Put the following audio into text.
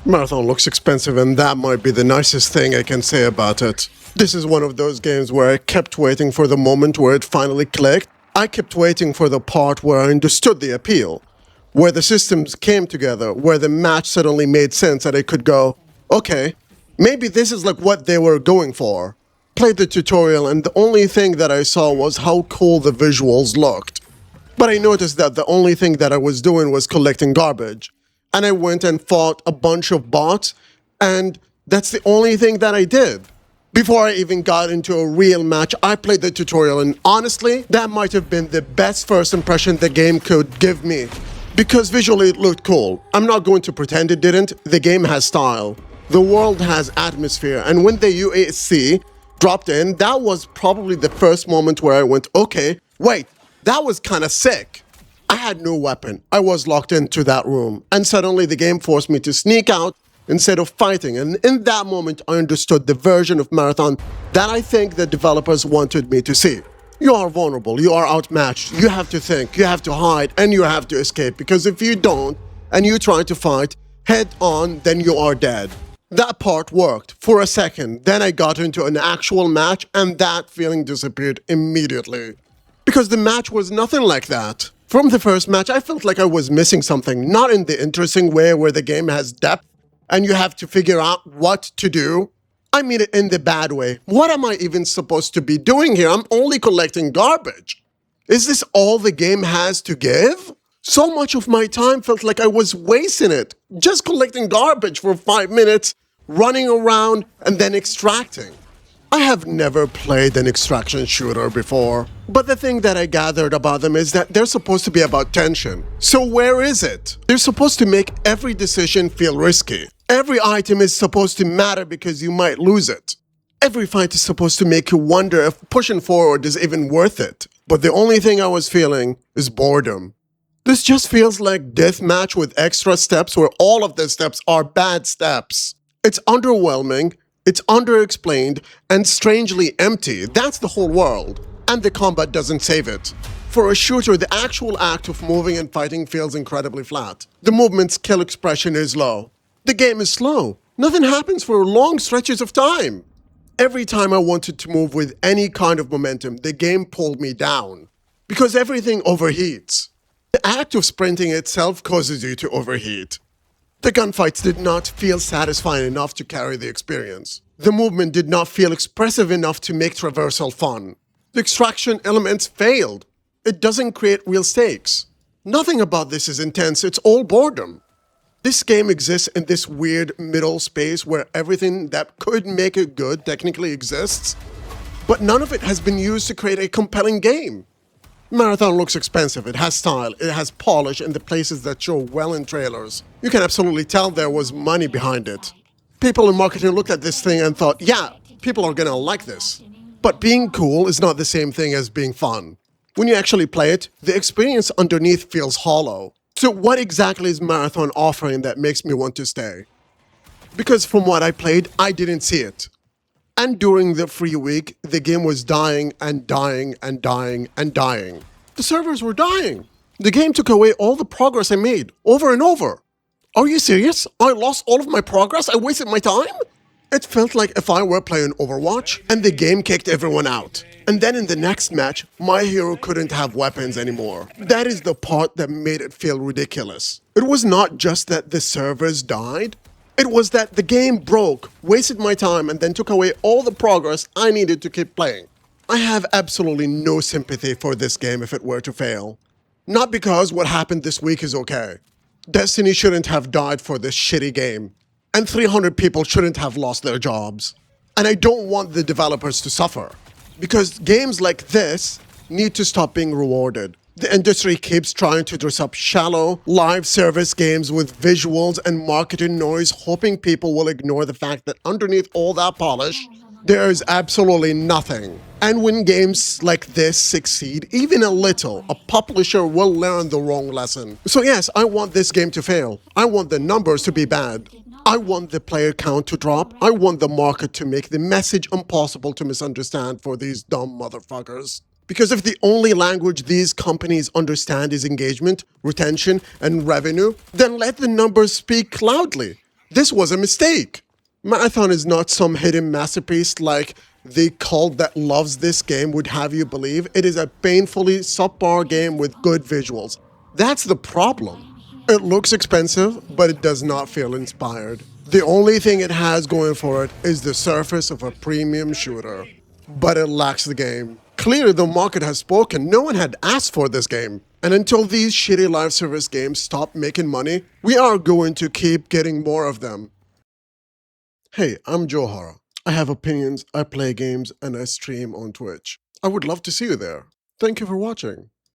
Marathon looks expensive, and that might be the nicest thing I can say about it. This is one of those games where I kept waiting for the moment where it finally clicked. I kept waiting for the part where I understood the appeal, where the systems came together, where the match suddenly made sense, and I could go, okay, maybe this is like what they were going for. Played the tutorial, and the only thing that I saw was how cool the visuals looked. But I noticed that the only thing that I was doing was collecting garbage. And I went and fought a bunch of bots, and that's the only thing that I did. Before I even got into a real match, I played the tutorial, and honestly, that might have been the best first impression the game could give me. Because visually it looked cool. I'm not going to pretend it didn't. The game has style. The world has atmosphere, and when the UAC dropped in, that was probably the first moment where I went, okay, wait, that was kind of sick. I had no weapon. I was locked into that room, and suddenly the game forced me to sneak out instead of fighting. And in that moment, I understood the version of Marathon that I think the developers wanted me to see. You are vulnerable, you are outmatched, you have to think, you have to hide, and you have to escape, because if you don't, and you try to fight head on, then you are dead. That part worked for a second, then I got into an actual match, and that feeling disappeared immediately. Because the match was nothing like that. From the first match, I felt like I was missing something, not in the interesting way where the game has depth and you have to figure out what to do. I mean it in the bad way. What am I even supposed to be doing here? I'm only collecting garbage. Is this all the game has to give? So much of my time felt like I was wasting it, just collecting garbage for 5 minutes, running around, and then extracting. I have never played an extraction shooter before, but the thing that I gathered about them is that they're supposed to be about tension. So where is it? They're supposed to make every decision feel risky. Every item is supposed to matter because you might lose it. Every fight is supposed to make you wonder if pushing forward is even worth it. But the only thing I was feeling is boredom. This just feels like deathmatch with extra steps where all of the steps are bad steps. It's underwhelming. It's underexplained and strangely empty. That's the whole world. And the combat doesn't save it. For a shooter, the actual act of moving and fighting feels incredibly flat. The movement's kill expression is low. The game is slow. Nothing happens for long stretches of time. Every time I wanted to move with any kind of momentum, the game pulled me down. Because everything overheats. The act of sprinting itself causes you to overheat. The gunfights did not feel satisfying enough to carry the experience. The movement did not feel expressive enough to make traversal fun. The extraction elements failed. It doesn't create real stakes. Nothing about this is intense, it's all boredom. This game exists in this weird middle space where everything that could make it good technically exists, but none of it has been used to create a compelling game. Marathon looks expensive, it has style, it has polish in the places that show well in trailers. You can absolutely tell there was money behind it. People in marketing looked at this thing and thought, yeah, people are gonna like this. But being cool is not the same thing as being fun. When you actually play it, the experience underneath feels hollow. So what exactly is Marathon offering that makes me want to stay? Because from what I played, I didn't see it. And during the free week, the game was dying and dying and dying and dying. The servers were dying. The game took away all the progress I made, over and over. Are you serious? I lost all of my progress? I wasted my time? It felt like if I were playing Overwatch and the game kicked everyone out. And then in the next match, my hero couldn't have weapons anymore. That is the part that made it feel ridiculous. It was not just that the servers died. It was that the game broke, wasted my time, and then took away all the progress I needed to keep playing. I have absolutely no sympathy for this game if it were to fail. Not because what happened this week is okay. Destiny shouldn't have died for this shitty game. And 300 people shouldn't have lost their jobs. And I don't want the developers to suffer. Because games like this need to stop being rewarded. The industry keeps trying to dress up shallow, live service games with visuals and marketing noise, hoping people will ignore the fact that underneath all that polish, there is absolutely nothing. And when games like this succeed, even a little, a publisher will learn the wrong lesson. So yes, I want this game to fail. I want the numbers to be bad. I want the player count to drop. I want the market to make the message impossible to misunderstand for these dumb motherfuckers. Because if the only language these companies understand is engagement, retention, and revenue, then let the numbers speak loudly. This was a mistake. Marathon is not some hidden masterpiece like the cult that loves this game would have you believe. It is a painfully subpar game with good visuals. That's the problem. It looks expensive, but it does not feel inspired. The only thing it has going for it is the surface of a premium shooter. But it lacks the game. Clearly, the market has spoken. No one had asked for this game. And until these shitty live service games stop making money, we are going to keep getting more of them. Hey, I'm Johara. I have opinions, I play games, and I stream on Twitch. I would love to see you there. Thank you for watching.